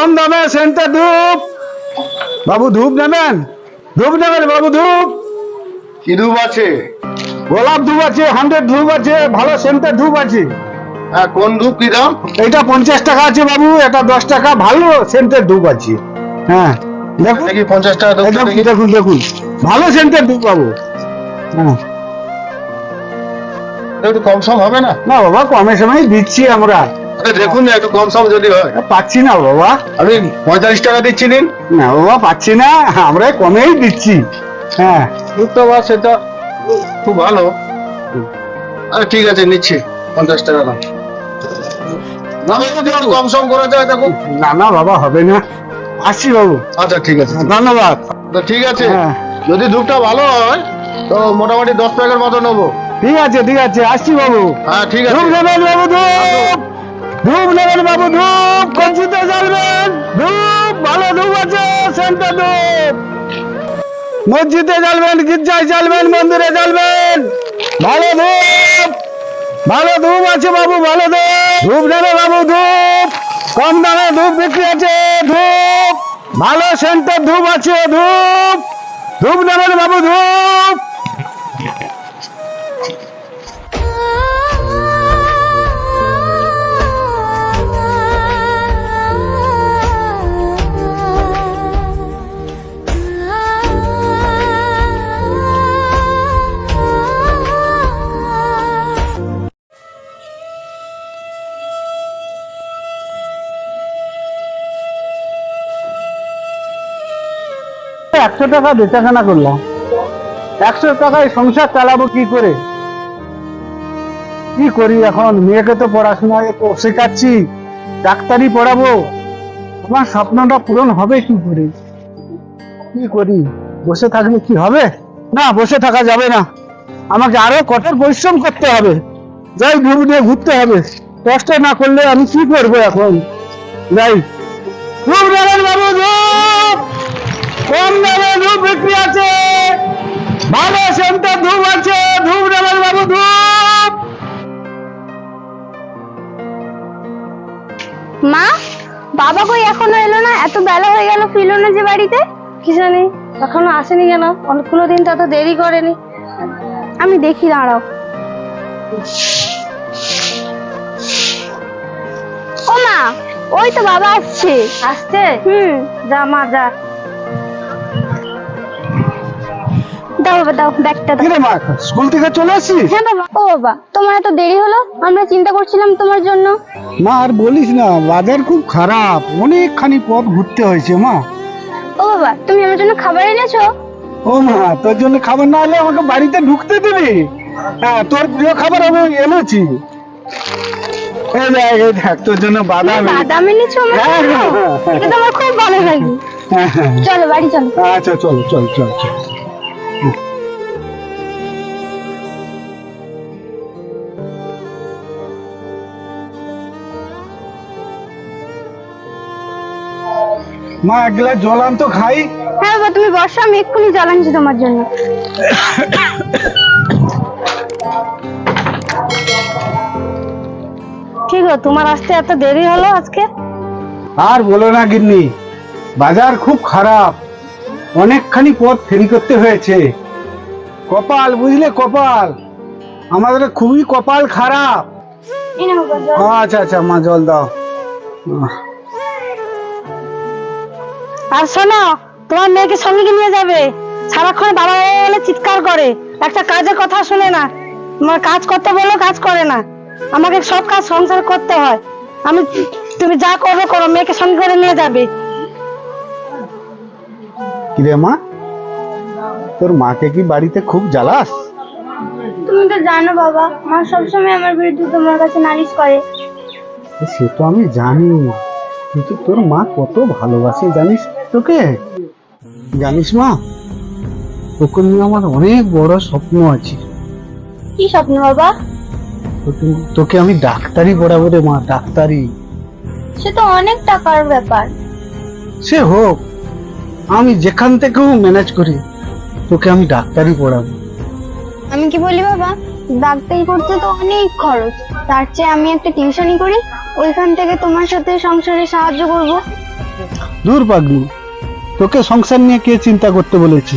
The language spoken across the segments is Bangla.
কম দামে সেন্টার ধূপ। বাবু ধূপ নেবেন? ধূপ নেবেন বাবু? ধূপ কি ধূপ আছে? গোলাপ ধূপ আছে, 100 ধূপ আছে, ভালো সেন্টার ধূপ আছে। হ্যাঁ, কোন ধূপ কি দাম? এটা 50 টাকা আছে বাবু, এটা 10 টাকা, ভালো সেন্টার ধূপ আছে। হ্যাঁ দেখুন, দেখি 50 টাকা ধূপ দেখুন দেখি। দেখুন দেখুন, ভালো সেন্টার ধূপ বাবু। হ্যাঁ একটু কম সম হবে না? না বাবা, কমে সময় দিচ্ছি আমরা। আরে দেখুন না, একটু কম সম যদি হয়। পাচ্ছি না বাবা। আমি 45 টাকা দিচ্ছি নিন। না বাবা, পাচ্ছি না, আমরা কমেই দিচ্ছি। হ্যাঁ ধূপ তো বা সেটা খুব ভালো। আরে ঠিক আছে, নিচ্ছি 50 টাকা দাম। না যদি একটু কম সম করা যায় দেখুন। না না বাবা, হবে না, আসছি বাবু। আচ্ছা ঠিক আছে, ধন্যবাদ। তো ঠিক আছে। হ্যাঁ যদি ধূপটা ভালো হয় তো মোটামুটি 10 প্যাকের মতো নেবো। ঠিক আছে ঠিক আছে, আসছি বাবু। হ্যাঁ ঠিক আছে। ধূপ নেবেন বাবু? ধূপ ধূপ নেবেন বাবু? ধূপ কঞ্চিতে জ্বালবেন? ধূপ ভালো ধূপ আছে, সেন্টার ধূপ। মসজিদে জ্বালবেন, গির্জায় জ্বালবেন, মন্দিরে জ্বালবেন, ভালো ধূপ। ভালো ধূপ আছে বাবু, ভালো ধূপ। ধূপ নেবে বাবু? ধূপ কম দামে ধূপ বিক্রি আছে। ধূপ ভালো সেন্টার ধূপ আছে। ধূপ ধূপ নেবেন বাবু? ধূপ একশো টাকা বেচাকেনা করলাম, 100 টাকায় সংসার চালাবো কি করে? কি করি এখন? মেয়েকে তো পড়াশোনা শেখাচ্ছি, ডাক্তারি পড়াবো, আমার স্বপ্নটা পূরণ হবে কি করে? কি করি? বসে থাকলে কি হবে? না, বসে থাকা যাবে না, আমাকে আরো কঠোর পরিশ্রম করতে হবে। যাই, ধূপ নিয়ে ঘুরতে হবে, কষ্ট না করলে আমি কি করবো এখন? যাই। ধূপ নেবেন বাবু? ধূপ কম দামে ধূপ বিক্রি আছে, ভালো সেন্টার ধূপ আছে। ধূপ নেবেন বাবু? ধূপ। মা, বাবা কই এখনো এলো না? এত বেলা হয়ে গেল, ফিরলো না যে বাড়িতে? কি জানি এখনো আসেনি কেন? অনেকগুলো দিন তো এত দেরি করেনি। আমি দেখি, দাঁড়াও। ও মা, ওই তো বাবা আসছে। আসছে? যা মা যা। দাও বাবা, দাও ব্যাগটা দাও। কিরে মা, স্কুল থেকে চলে আসছিস? হ্যাঁ বাবা। ও বাবা, তোমার এত দেরি হলো? আমরা চিন্তা করছিলাম তোমার জন্য। মা আর বলিস না, বাজার খুব খারাপ, অনেকখানি পথ ঘুরতে হয়েছে মা। ও বাবা, তুমি আমার জন্য খাবার এনেছো? ও মা, তোর জন্য খাবার না হলে আমাকে বাড়িতে ঢুকতে দিবি? হ্যাঁ, তোর প্রিয় খাবার আমি এনেছি। এই দেখ, এই দেখ, তোর জন্য বাদাম। বাদাম এনেছো আমার হ্যাঁ, জন্য? হ্যাঁ, হ্যাঁ। এটা তো আমার খুব ভালো লাগে। হ্যাঁ, হ্যাঁ। চলো বাড়ি চলো। আচ্ছা চল চল চল চল। মা, এক গ্লাস জল আন তো, খাই। হ্যাঁ বাবা, তুমি বসো, আমি এক্ষুনি জল আনছি তোমার জন্য। কি গো, তোমার আসতে এত দেরি হলো আজকে? আর বলো না গিন্নি, বাজার খুব খারাপ, অনেকখানি পথ ফেরি করতে হয়েছে। কপাল, বুঝলে, কপাল আমাদের খুবই কপাল খারাপ। এই নাও বাবা জল। আচ্ছা আচ্ছা মা, জল দাও। আর শোনো, তোমার মেয়েকে সঙ্গে নিয়ে যাবে। সারাক্ষণ বাবা বাবা বলে চিৎকার করে, একটা কাজের কথা শুনে না। আমার কাজ করতে বলো, কাজ করে না। আমাকে সব কাজ সংসার করতে হয়। তুমি যা করবে করো, মেয়েকে সঙ্গে করে নিয়ে যাবে। কিরে মা, তোর মাকে কি বাড়িতে খুব জ্বালাস? তুমি তো জানো বাবা, মা সবসময় আমার বিরুদ্ধে তোমার কাছে নালিশ করে। সে তো আমি জানি, কিন্তু তোর মা কত ভালোবাসে জানিস তোকে? জানিস মা, তোকে নিয়ে আমার অনেক বড় স্বপ্ন আছে। কি স্বপ্ন বাবা? তোকে আমি ডাক্তারি পড়াবো রে মা, ডাক্তারি। সে তো অনেক টাকার ব্যাপার। সে হোক, আমি যেখান থেকেও ম্যানেজ করি তোকে আমি ডাক্তারি পড়াবো। আমি কি বলি বাবা, ডাক্তারি করতে তো অনেক খরচ, তার চেয়ে আমি একটা টিউশনি করি, ওইখান থেকে তোমার সাথে সংসারে সাহায্য করব। দূর পাগলি, তোকে সংসার নিয়ে কে চিন্তা করতে বলেছে?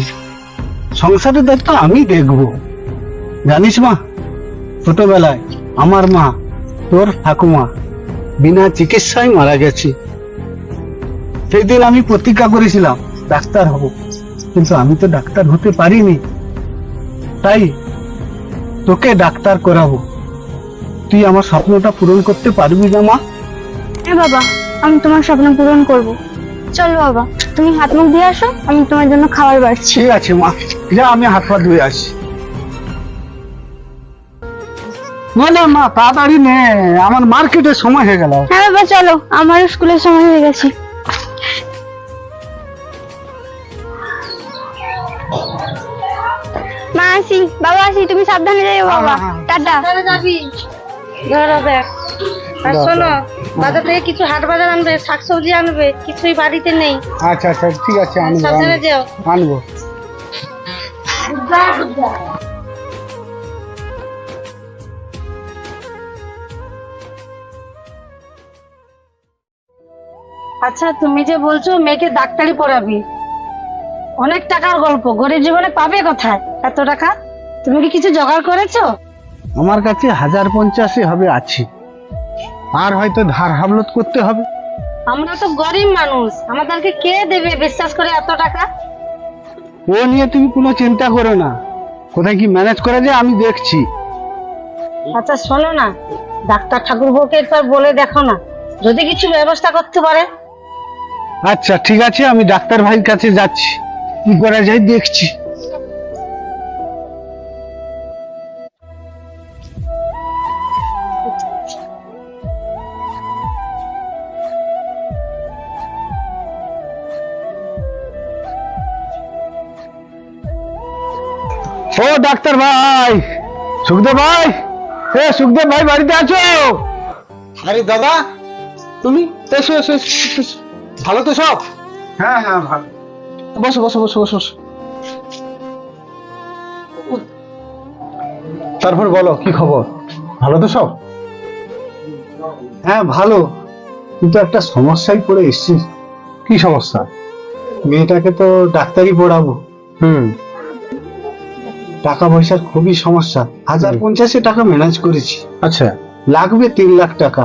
সংসারের দায়িত্ব আমি দেখব। জানিস মা, ছোটবেলায় আমার মা, তোর ঠাকুমা বিনা চিকিৎসায় মারা গেছে। সেই দিন আমি প্রতিজ্ঞা করেছিলাম ডাক্তার হব, কিন্তু আমি তো ডাক্তার হতে পারিনি। তাই তোকে ডাক্তার করাবো। তুই আমার স্বপ্নটা পূরণ করতে পারবি না মা? হ্যাঁ বাবা, আমি তোমার স্বপ্ন পূরণ করব। চলো বাবা, তুমি হাত মুখ দিয়ে আসো, আমি তোমার জন্য খাবার বাড়ছি। ঠিক আছে মা, যা আমি হাত পা ধুয়ে আসি। না না মা, তাড়াতাড়ি নে, আমার মার্কেটের সময় হয়ে গেল। হ্যাঁ বাবা চলো, আমারও স্কুলের সময় হয়ে গেছে। মা আসি, বাবা আসি, তুমি সাবধানে যাও বাবা। হ্যাঁ, হ্যাঁ। টাটা। যাবি ধরো ব্যাগ। আর শোনো, বাজার থেকে কিছু হাট বাজার আনবে, শাকসবজি আনবে, কিছুই বাড়িতে নেই। আচ্ছা আচ্ছা, ঠিক আছে, আনবো সাবধানে যেও। আনবো। আচ্ছা, তুমি যে বলছো মেয়েকে ডাক্তারি পড়াবি, অনেক টাকার গল্প, গরিব জীবনে পাবে কোথায় এত টাকা? তুমি কি কিছু জোগাড় করেছো? আমার কাছে 1050 হবে আছে, আর হয়তো ধার হাবলত করতে হবে। আমরা তো গরিব মানুষ, আমাদেরকে কে দেবে বিশ্বাস করে এত টাকা? ও নিয়ে তুমি কোনো চিন্তা করো না, কোথায় কি ম্যানেজ করা যায় আমি দেখছি। আচ্ছা শোনো না, ডাক্তার ঠাকুরবাবুকে একবার বলে দেখো না, যদি কিছু ব্যবস্থা করতে পারে। আচ্ছা ঠিক আছে, আমি ডাক্তার ভাইয়ের কাছে যাচ্ছি, কি করা যায় দেখছি। ও ডাক্তার ভাই, সুখদেব ভাই, সুখদেব ভাই বাড়িতে আছো? আরে দাদা, তুমি এসো এসো এসো, এসো। ভালো তো সব? হ্যাঁ হ্যাঁ ভালো। বসো বসো বসো বসো বসো। তারপর বলো, কি খবর? ভালো তো সব? হ্যাঁ ভালো, কিন্তু একটা সমস্যায় পড়ে এসেছি। কি সমস্যা? মেয়েটাকে তো ডাক্তারি পড়াবো, টাকা পয়সার খুবই সমস্যা। 1050 টাকা ম্যানেজ করেছি, আচ্ছা। লাগবে 3 লাখ টাকা।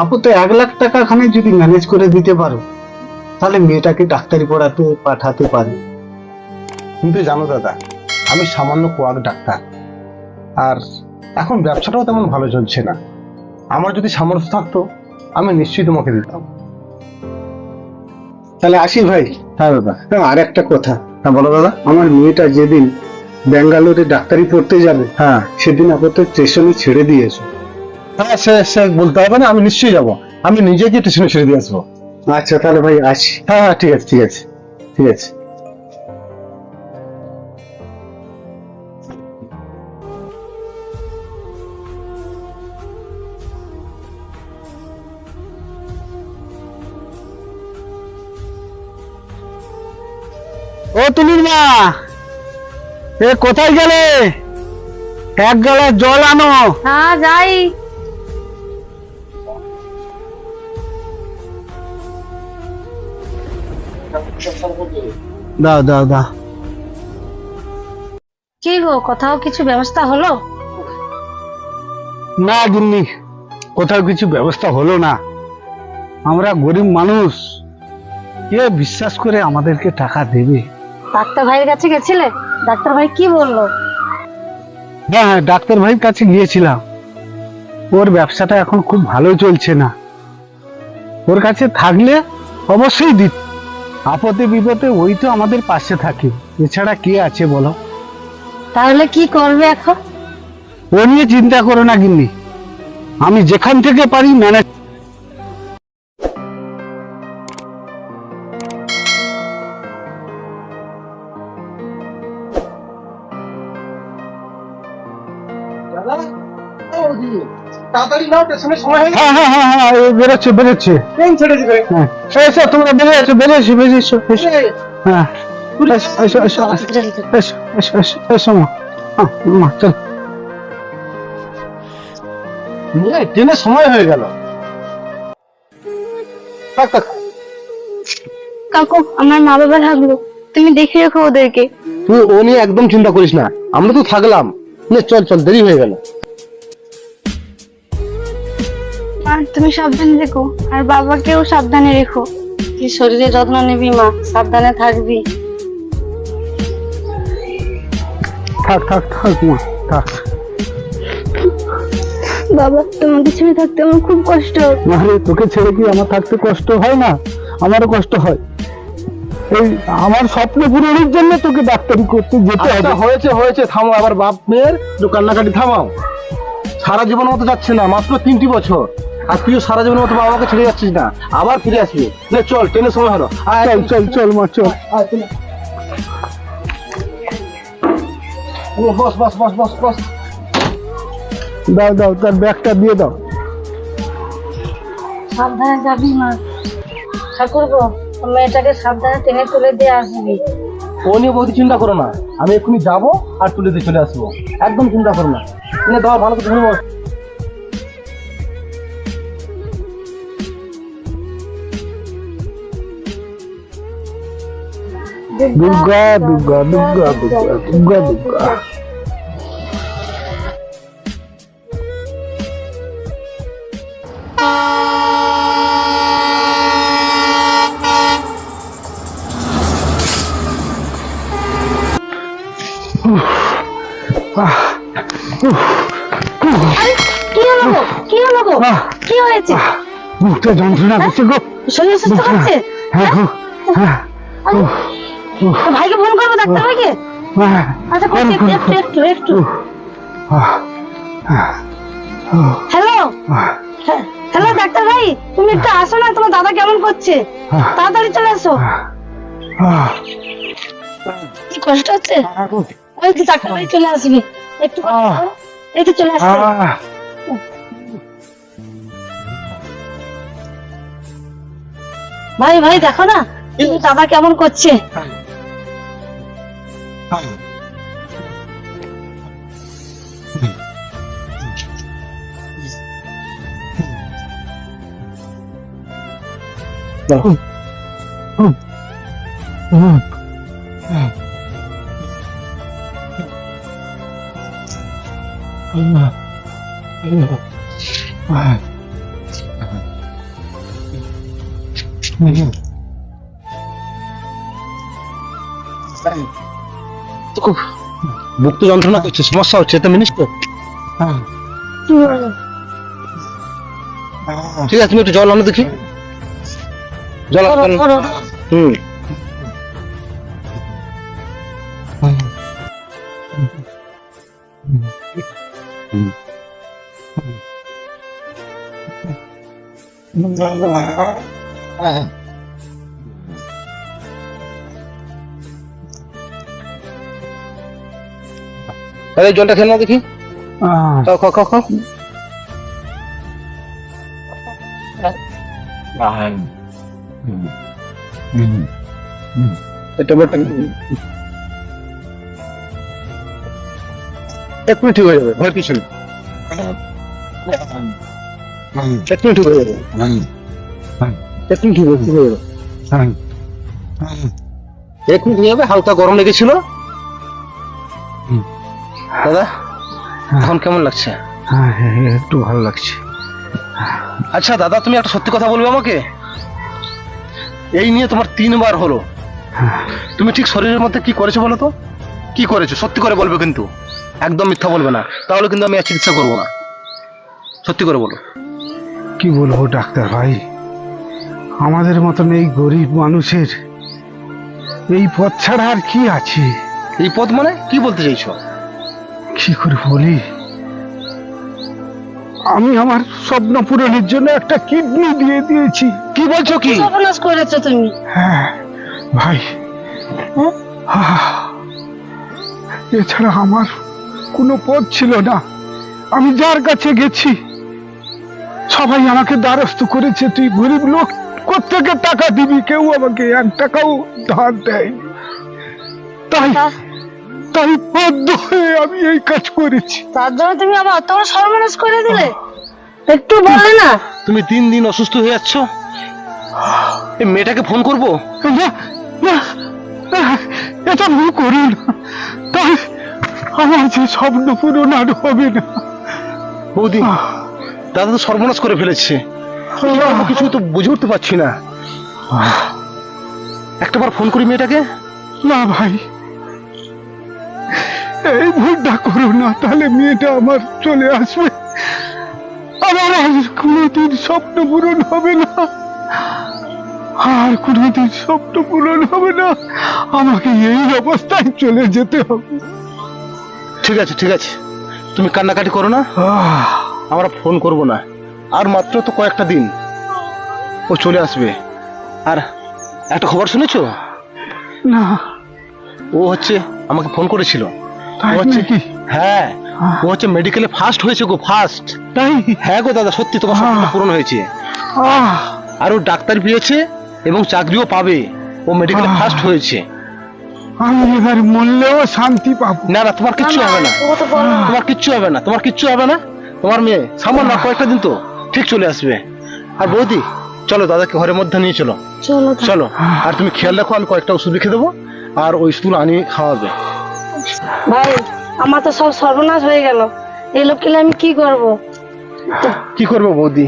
আপাতত 1 লাখ টাকা খানে যদি ম্যানেজ করে দিতে পারো, তাহলে মেয়েটাকে ডাক্তারি পড়াতে পাঠাতে পারি। কিন্তু জানো দাদা, আমি সামান্য কোয়াক ডাক্তার, আর এখন ব্যবসাটাও তেমন ভালো চলছে না। আমার যদি সামর্থ্য থাকতো, আমি নিশ্চয়ই তোমাকে দিতাম। তাহলে আসি ভাই। হ্যাঁ দাদা। আর একটা কথা, হ্যাঁ বলো দাদা। আমার মেয়েটা যেদিন ব্যাঙ্গালোরে ডাক্তারি পড়তে যাবে, হ্যাঁ সেদিন আপাতত স্টেশনে ছেড়ে দিয়েছো। হ্যাঁ, সে বলতে হবে না, আমি নিশ্চয়ই যাবো। আমি নিজে গিয়ে স্টেশনে ছেড়ে দিয়ে আসবো। আচ্ছা তাহলে ভাই আসি। হ্যাঁ হ্যাঁ, ঠিক আছে ঠিক আছে ঠিক আছে। ও তুলির মা, কোথায় গেলে? এক গ্লাস জল আনো। হ্যাঁ যাই। দাও দাও দাও। কি গো, কোথাও কিছু ব্যবস্থা হলো? না গিন্নি, কোথাও কিছু ব্যবস্থা হলো না। আমরা গরিব মানুষ, কে বিশ্বাস করে আমাদেরকে টাকা দেবে? ডাক্তার ভাইয়ের কাছে গেছিলে? ডাক্তার ভাই কি বললো? হ্যাঁ হ্যাঁ, ডাক্তার ভাইয়ের কাছে গিয়েছিলাম। ওর ব্যবসাটা এখন খুব ভালো চলছে না। ওর কাছে থাকলে অবশ্যই দিত। আপদে বিপদে ওই তো আমাদের পাশে থাকে, এছাড়া কে আছে বলো? তাহলে কি করবে এখন? ও নিয়ে চিন্তা করো না গিন্নি, আমি যেখান থেকে পারি ম্যানেজ। তাড়াতাড়ি নাও, স্টেশনের সময় হয়ে হ্যাঁ হ্যাঁ হ্যাঁ হ্যাঁ, বেরোচ্ছে বেরোচ্ছে। ট্রেন ছেড়ে দিবে। হ্যাঁ এসো, তোমরা বেরিয়েছো বেরিয়েছো বেরিয়েছো, এসো। হ্যাঁ এসো এসো এসো এসো এসো এসো এসো মা। হ্যাঁ, মা চল। ট্রেনের সময় হয়ে গেল। থাক থাক, কাকু আমার মা বাবা থাকলো, তুমি দেখে রেখো ওদেরকে। তুই ও নিয়ে একদম চিন্তা করিস না, আমরা তো থাকলাম। নে চল চল, দেরি হয়ে গেল। মা তুমি সাবধানে রেখো, আর বাবাকেও সাবধানে রেখো। তুই শরীরের যত্ন নিবি মা, সাবধানে থাকবি। থাক থাক থাক মা, থাক। বাবা তোমাকে ছেড়ে থাকতে আমার খুব কষ্ট হয়। আরে তোকে ছেড়ে কি আমার থাকতে কষ্ট হয় না? আমারও কষ্ট হয়। এই আমার স্বপ্ন পূরণের জন্য তোকে ডাক্তারি করতে যেতে হবে। আচ্ছা, হয়েছে হয়েছে, থামো। আবার বাপ মেয়ের একটু কান্নাকাটি থামাও। সারা জীবনের মতো যাচ্ছে না, মাত্র 3টি বছর। আর তুইও সারা জীবনের মতো বাবা মাকে ছেড়ে যাচ্ছিস না, আবার ফিরে আসবি। নে চল, ট্রেনের সময় হলো। আয়, চল চল চল মা, চল। বস বস বস বস বস। দাও দাও, তার ব্যাগটা দিয়ে দাও। সাবধানে যাবি মা। ঠাকুরপো, মেয়েটাকে সাবধানে টেনে তুলে দিয়ে আসবি। ও নিয়ে বৌদি চিন্তা করো না, আমি এক্ষুনি যাবো আর তুলে দিয়ে চলে আসবো। একদম চিন্তা করো না। নে দাও, ভালো করে ধরে বস। দুর্গা দুর্গা দুর্গা দুর্গা দুর্গা দুর্গা। কি হলো গো? কি হলো গো? কি হয়েছে? মুখটা যন্ত্রণা করছে গো। শরীর অসুস্থ হচ্ছে? হ্যাঁ গো, হ্যাঁ। তো ভাইকে ফোন করবো, ডাক্তার ভাইকে? হ্যাঁ। আচ্ছা করছি, একটু একটু একটু। হ্যালো হ্যালো ডাক্তার ভাই, তুমি একটু আসো না, তোমার দাদা কেমন করছে? তাড়াতাড়ি চলে আসো। কি কষ্ট হচ্ছে? ওই তো ডাক্তার ভাই চলে আসবে, একটু এই তো চলে আসছে। ভাই ভাই দেখো না তোমার দাদা কেমন করছে। খুব বুক তো যন্ত্রণা করছে, সমস্যা হচ্ছে, এটা মিনিস তো। ঠিক আছে, তুমি একটু জল আনো দেখি। জল আনো। হুম। আরে জলটা খেয়ে নাও দেখি। খাও খাও খাও খাও। এক্ষুনি ঠিক হয়ে যাবে, ভয় কিছু নেই। এক্ষুনি ঠিক হয়ে যাবে, এক্ষুনি ঠিক হয়ে যাবে, এক্ষুনি ঠিক হবে। হালকা গরম লেগেছিল। দাদা এখন কেমন লাগছে? হ্যাঁ একটু ভালো লাগছে। আচ্ছা দাদা, তুমি একটা সত্যি কথা বলবে আমাকে? এই নিয়ে তোমার 3বার হলো, তুমি ঠিক শরীরের মধ্যে কি করেছো বলো তো? কি করেছো সত্যি করে বলবে, কিন্তু একদম মিথ্যা বলবে না, তাহলে কিন্তু আমি আর চিকিৎসা করবো না। সত্যি করে বলো। কি বলবো ডাক্তার ভাই, আমাদের মতন এই গরিব মানুষের এই পথ ছাড়া আর কি আছে? এই পথ মানে কি বলতে চাইছো? কি করে বলি, আমি আমার স্বপ্ন পূরণের জন্য একটা কিডনি দিয়ে দিয়েছি। কি বলছো কি? সর্বনাশ করেছো তুমি। হ্যাঁ ভাই, এছাড়া আমার কোনো পথ ছিল না। আমি যার কাছে গেছি সবাই আমাকে দ্বারস্থ করেছে, তুই গরিব লোক, কোত্থেকে টাকা দিবি? কেউ আমাকে 1 টাকাও ধার দেয়নি। তাই তাই বাধ্য হয়ে আমি এই কাজ করেছি। তার জন্য তুমি আবার অত বড় সর্বনাশ করে দিলে? একটু বললে না? তুমি দিন দিন অসুস্থ হয়ে যাচ্ছ, এই মেয়েটাকে ফোন করব? না না না, এটা ভুল করো না, তাই আমার যে স্বপ্ন পূরণ আর হবে না। বৌদি, দাদা তো সর্বনাশ করে ফেলেছে, কি করবো কিছু তো বুঝে উঠতে পারছি না। একটাবার ফোন করি মেয়েটাকে। না ভাই, এই ভুলটা করো না, তাহলে মেয়েটা আমার চলে আসবে, আমার আর কোনোদিন স্বপ্ন পূরণ হবে না, আর কোনোদিন স্বপ্ন পূরণ হবে না, আমাকে এই অবস্থায় চলে যেতে হবে। ঠিক আছে ঠিক আছে, তুমি কান্নাকাটি করো না, আমরা ফোন করব না, আর মাত্র তো কয়েকটা দিন ও চলে আসবে। আর একটা খবর শুনেছো? না, ও হচ্ছে আমাকে ফোন করেছিল, তাই ও হচ্ছে নাকি? হ্যাঁ, ও হচ্ছে মেডিকেলে ফার্স্ট হয়েছে গো, ফার্স্ট। তাই? হ্যাঁ গো দাদা, সত্যি তোমার স্বপ্নটা পূরণ হয়েছে। আহ, আর ও ডাক্তার পেয়েছে এবং চাকরিও পাবে, ও মেডিকেলে ফার্স্ট হয়েছে। আমি এবার মরলেও শান্তি পাবো। না না, তোমার কিচ্ছু হবে না, ও তো বলো। তোমার কিচ্ছু হবে না, তোমার কিচ্ছু হবে না। তোমার মেয়ে সামান্য কয়েকটা দিন তো ঠিক চলে আসবে। আর বৌদি, চলো দাদাকে ঘরের মধ্যে নিয়ে চলো, চলো চলো। আর তুমি খেয়াল রাখো, আমি কয়েকটা ওষুধ লিখে দেবো, আর ওই ওষুধগুলো আনিয়ে খাওয়াবে। ভাই, আমার তো সব সর্বনাশ হয়ে গেল, এই লোককে নিয়ে আমি কি করব? কি করবো বৌদি,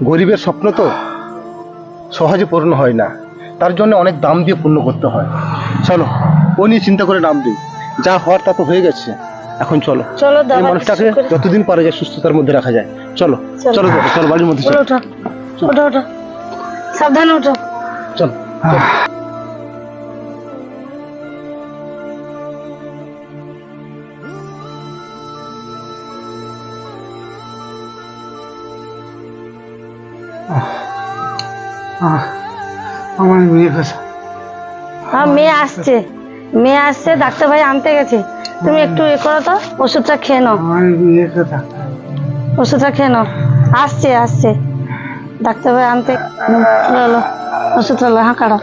গরিবের স্বপ্ন তো সহজে পূর্ণ হয় না, তার জন্য অনেক দাম দিয়ে পূর্ণ করতে হয়। চলো, ও নিয়ে চিন্তা করে নাম দিই, যা হওয়ার তা তো হয়ে গেছে, এখন চলো। চলো এই দাদা, মানুষটাকে যতদিন পারা যায় সুস্থতার মধ্যে রাখা যায়। চলো চলো। চলো দাদা, চলো বাড়ির মধ্যে চলো, ওঠো ওঠো ওঠো, সাবধানে ওঠো। চলো। আমার মেয়ে কথা, হ্যাঁ, মেয়ে আসছে, মেয়ে আসছে, ডাক্তার ভাই আনতে গেছে। তুমি একটু এ করো তো, ওষুধটা খেয়ে নাও, আমার মেয়ে কথা। ওষুধটা খেয়ে নাও। আসছে আসছে, ডাক্তার ভাই আনতে। চলো, ওষুধটা লো, হ্যাঁ কাটো।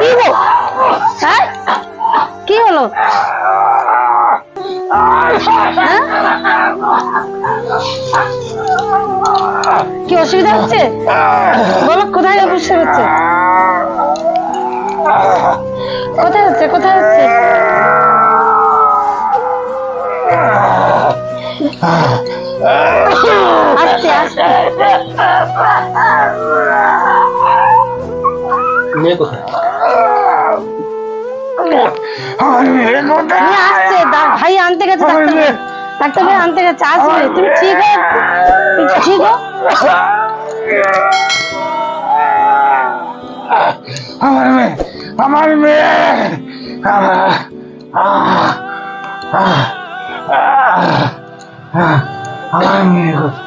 কি গো? হ্যাঁ? কি হলো? হ্যাঁ? কি অসুবিধা হচ্ছে বলো, কোথায় অসুবিধা হচ্ছে? কোথায় হচ্ছে, কোথায় হচ্ছে? আস্তে আস্তে। মেয়ে কোথায়? আমার মেয়ে কথা। নিয়ে আসছে, ভাই আনতে গেছে, ডাক্তার ভাই, ডাক্তার ভাই আনতে গেছে, আসবে। তুমি ঠিক হো, ঠিক হো। আমার মেয়ে, আমার মেয়ে, আমার মেয়ে কথা।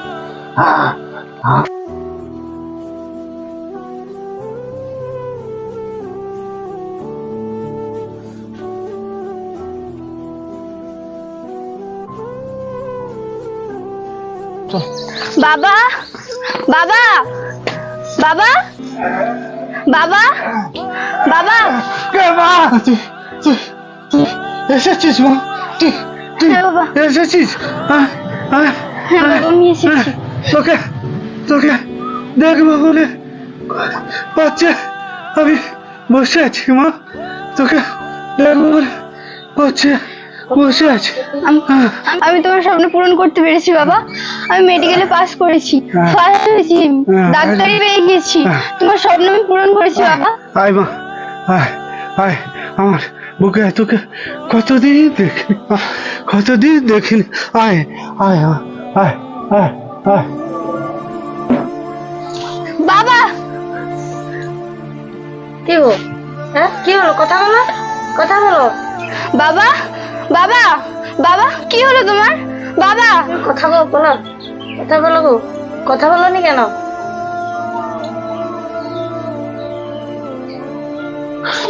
বাবা, বাবা, বাবা, বাবা, বাবা। মা, তুই এসেছিস মা? তুই হ্যাঁ বাবা, এসেছিস? হ্যাঁ বাবা, আমি এসেছি। তোকে তোকে দেখবো বলে বাচ্চা আমি বসে আছি মা, তোকে দেখবো বলে বসে আছি। আমি তোমার স্বপ্ন পূরণ করতে পেরেছি বাবা। আমি মেডিকেলে পাস করেছি, ফার্স্ট হয়েছি, ডাক্তারি পেয়ে গেছি। তোমার স্বপ্ন আমি পূরণ করেছি বাবা। আয় মা, আয় আয় আমার বুকে, তোকে কতদিন দেখিনি, কতদিন দেখিনি। আয় আয় আয় আয় আয়। বাবা, কি গো? হ্যাঁ, কি হলো? কথা বলো, কথা বলো। বাবা, বাবা, বাবা, কি হলো তোমার? বাবা, কথা বলো, বলো, কথা বলো গো, কথা বলো নি কেন?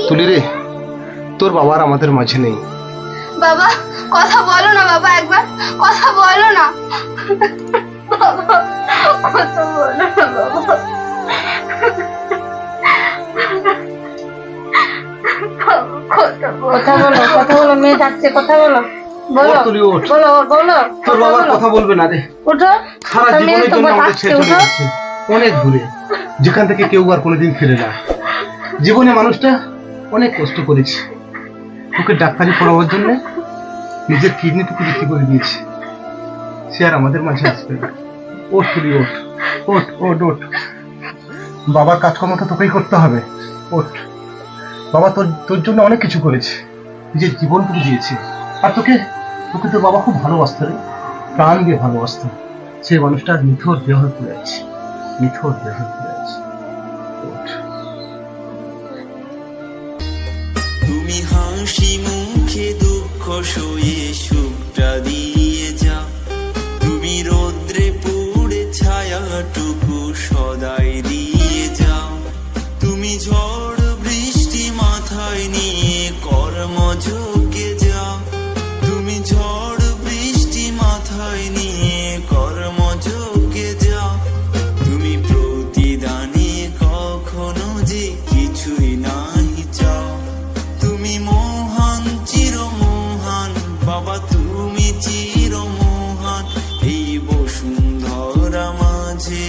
তুলি রে, তোর বাবা আর আমাদের মাঝে নেই। বাবা, কথা বলো না বাবা, একবার কথা বলো না বাবা, কথা বলো না বাবা। কথা বলো, কথা বলো, মেয়ে ডাকছে, কথা বলো। বলো ওঠ তুলি, ওঠ। বলো বলো তোর বাবার কথা বলবে না রে। ওঠো সারা তুমি জীবনের তো জন্য আমাদের থাকতে ছেড়ে চলে ওঠো। গেছে অনেক দূরে, যেখান থেকে কেউ আর কোনোদিন ফিরে না। জীবনে মানুষটা অনেক কষ্ট করেছে, ওকে ডাক্তারি পড়াবার জন্য নিজের কিডনিটুকু বিক্রি করে দিয়েছে। সে আর আমাদের মাঝে আসবে না। ওঠ তুলি, ওঠ ওঠ ওঠ ওঠ। বাবার কাজকর্মটা তোকেই করতে হবে। ওঠ। বাবা তোর তোর জন্য অনেক কিছু করেছে, নিজের জীবনটুকু দিয়েছে। আর তোকে তোকে তোর বাবা খুব ভালোবাসতো রে, প্রাণ দিয়ে ভালোবাসতো। সে মানুষটা আজ নিথর দেহ হয়ে পড়ে আছে, নিথর দেহ হয়ে পড়ে আছে। ওঠ। তুমি হাসি মুখে দুঃখ সয়ে সুখটা দিয়ে যাও, তুমি রৌদ্রে পুড়ে ছায়াটুকু সদাই দিয়ে যাও, তুমি ঝড় বৃষ্টি মাথায় নিয়ে কর্মযোগে যাও, তুমি ঝড় বৃষ্টি মাথায় নিয়ে কর্মযোগে যাও, তুমি প্রতিদানে কখনো যে কিছুই নাহি চাও, তুমি মহান চিরমহান বাবা, তুমি চিরমহান এই বসুন্ধরা মাঝে